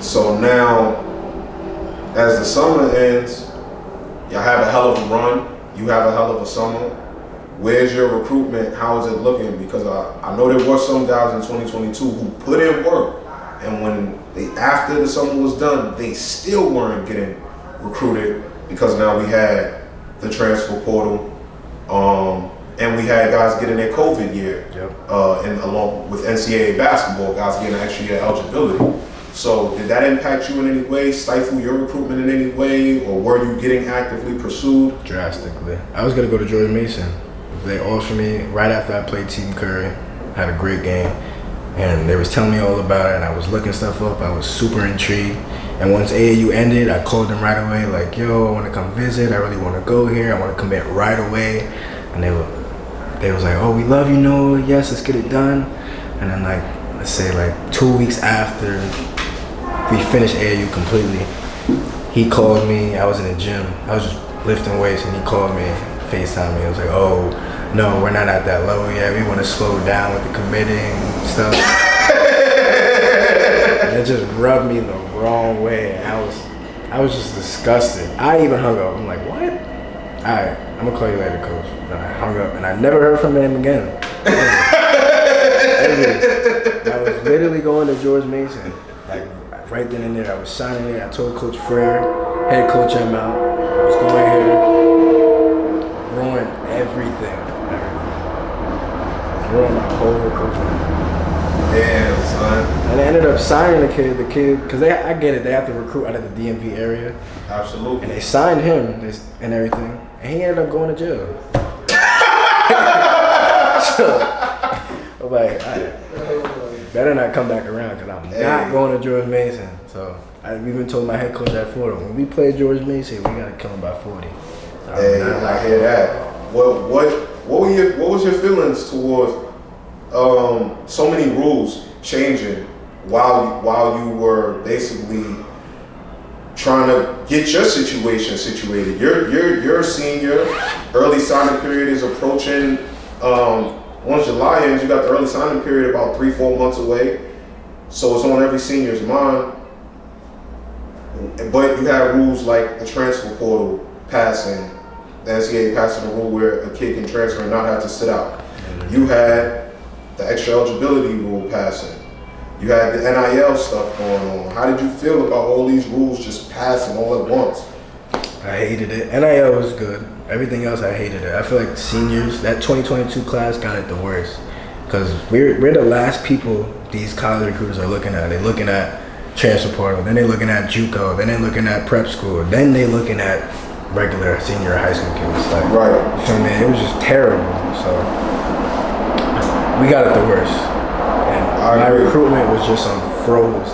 So now, as the summer ends, y'all have a hell of a run. You have a hell of a summer. Where's your recruitment? How is it looking? Because I know there were some guys in 2022 who put in work, and after the summer was done, they still weren't getting recruited because now we had the transfer portal, and we had guys getting their COVID year, and along with NCAA basketball, guys getting an extra year eligibility. So did that impact you in any way, stifle your recruitment in any way, or were you getting actively pursued? Drastically. I was gonna go to George Mason. They offered me right after I played Team Curry, had a great game, and they was telling me all about it, and I was looking stuff up. I was super intrigued. And once AAU ended, I called them right away, like, yo, I want to come visit. I really want to go here. I want to commit right away. And they was like, oh, we love you, Noah. Yes, let's get it done. And then let's say 2 weeks after we finished AAU completely, he called me. I was in the gym. I was just lifting weights, and he called me, FaceTime me. I was like, oh, no, we're not at that level yet. We want to slow down with the committing stuff. And it just rubbed me the wrong way. And I was just disgusted. I even hung up. I'm like, what? All right, I'm gonna call you later, coach. And I hung up, and I never heard from him again. I was literally going to George Mason, right then and there. I was signing there. I told Coach Frere, head coach at Mount, I was going here, ruined everything. Ruined my whole recruitment. Damn, son. And I ended up signing the kid, because I get it, they have to recruit out of the DMV area. Absolutely. And they signed him and everything, and he ended up going to jail. So, I'm like, better not come back around, because I'm not going to George Mason. So I even told my head coach at Florida, when we play George Mason, we got to kill him by 40. Hey, I hear that. What was your feelings towards so many rules changing while you were basically trying to get your situation situated? You're a senior. Early signing period is approaching. Once July ends, you got the early signing period about 3-4 months away. So it's on every senior's mind. But you have rules like the transfer portal passing, the NCAA passing a rule where a kid can transfer and not have to sit out. You had the extra eligibility rule passing. You had the NIL stuff going on. How did you feel about all these rules just passing all at once? I hated it. NIL was good. Everything else, I hated it. I feel like seniors, that 2022 class got it the worst. Because we're the last people these college recruiters are looking at. They're looking at transfer portal, then they're looking at JUCO, then they're looking at prep school, then they're looking at regular senior high school kids. Right. You feel me? It was just terrible. So we got it the worst. And my recruitment was just on froze.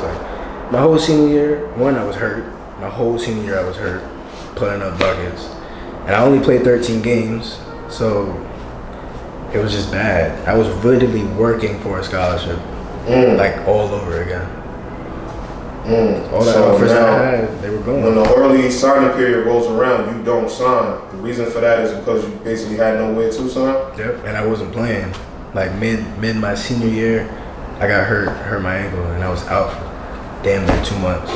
My whole senior year, I was hurt. My whole senior year I was hurt, putting up buckets. And I only played 13 games, so it was just bad. I was literally working for a scholarship, all over again. All the offers I had, they were going. When the early signing period rolls around, you don't sign. The reason for that is because you basically had nowhere to sign? Yep, and I wasn't playing. Mid my senior year, I got hurt my ankle, and I was out for damn near 2 months.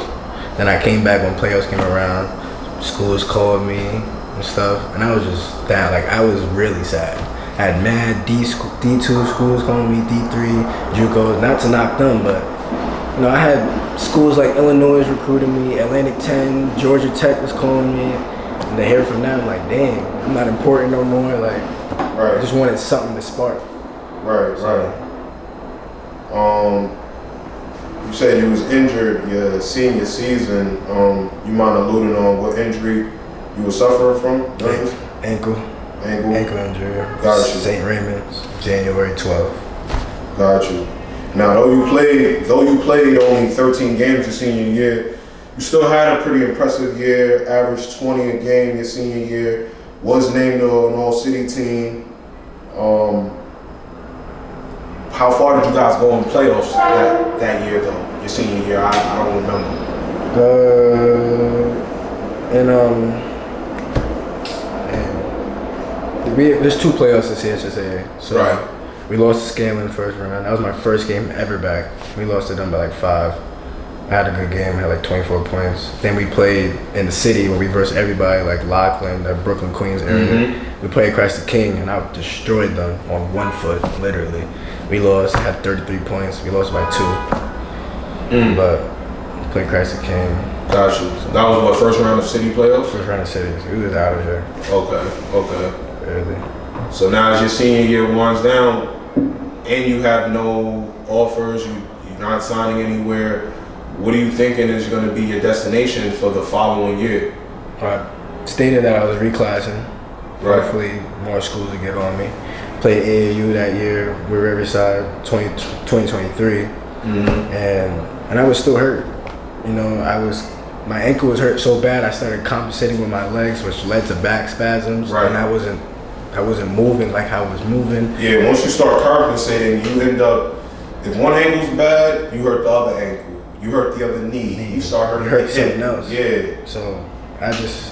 Then I came back when playoffs came around. Schools called me and stuff, and I was just down. I was really sad. I had mad D2 schools calling me, D3, JUCO, not to knock them, but I had schools like Illinois recruiting me, Atlantic 10, Georgia Tech was calling me, and to hear from them, like, dang, I'm not important no more. I just wanted something to spark. Right. You said you was injured your senior season. You mind alluding on what injury you were suffering from? Ankle injury. Got you. St. Raymond's, January 12th. Got you. Now, though you played only 13 games your senior year, you still had a pretty impressive year. Averaged 20 a game your senior year. Was named an all-city team. How far did you guys go in playoffs that year, though? Your senior year, I don't remember. There's 2 playoffs this year, CHSAA. So right. We lost to Scanlon first round. That was my first game ever back. We lost to them by 5. I had a good game. I had like 24 points. Then we played in the city where we versed everybody, like Lockland, that Brooklyn, Queens area. We played Christ the King, and I destroyed them on 1 foot, literally. We lost, had 33 points. We lost by 2. But played Christ the King. Gotcha. That was what, first round of city playoffs? First round of cities. We was out of here. Okay. Early. So now as your senior year winds down, and you have no offers, you're not signing anywhere, what are you thinking is going to be your destination for the following year? I stated that I was reclassing. Right. Hopefully more schools will get on me. Played AAU that year with Riverside, 2023. And I was still hurt. You know, my ankle was hurt so bad I started compensating with my legs, which led to back spasms. Right. And I wasn't moving like I was moving. Yeah, once you start compensating, you end up, if one ankle's bad, you hurt the other ankle. You hurt the other knee. You start hurting the hip. Something else. Yeah. So I was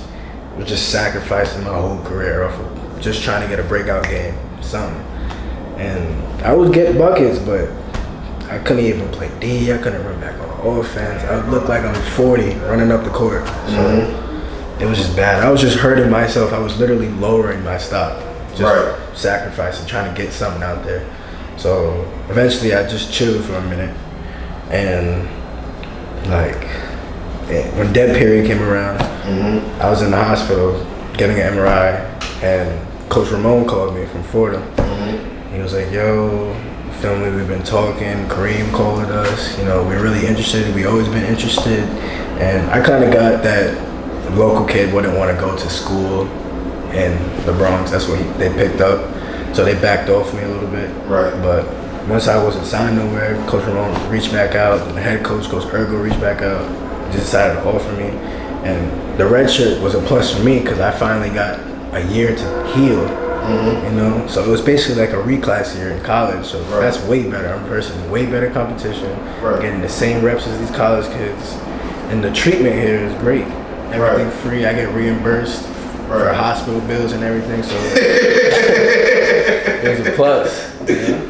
just sacrificing my whole career off of just trying to get a breakout game, something. And I would get buckets, but I couldn't even play D. I couldn't run back on offense. I would look like I'm 40 running up the court. So it was just bad. I was just hurting myself. I was literally lowering my stock. Just sacrificing, trying to get something out there. So eventually I just chilled for a minute. And like when dead period came around, I was in the hospital getting an MRI, and Coach Ramon called me from Florida. He was like, yo, family, we've been talking. Kareem called us. You know, we're really interested. We always been interested. And I kind of got that the local kid wouldn't want to go to school in the Bronx. That's what they picked up. So they backed off me a little bit. Right. But once I wasn't signed nowhere, Coach Ramon reached back out. And the head coach, Coach Ergo, reached back out. Just decided to offer me. And the red shirt was a plus for me because I finally got a year to heal. You know, so it was basically like a reclass year in college. So that's way better. I'm versing way better competition, getting the same reps as these college kids, and the treatment here is great. Everything free. I get reimbursed for hospital bills and everything. So it was a plus. You know?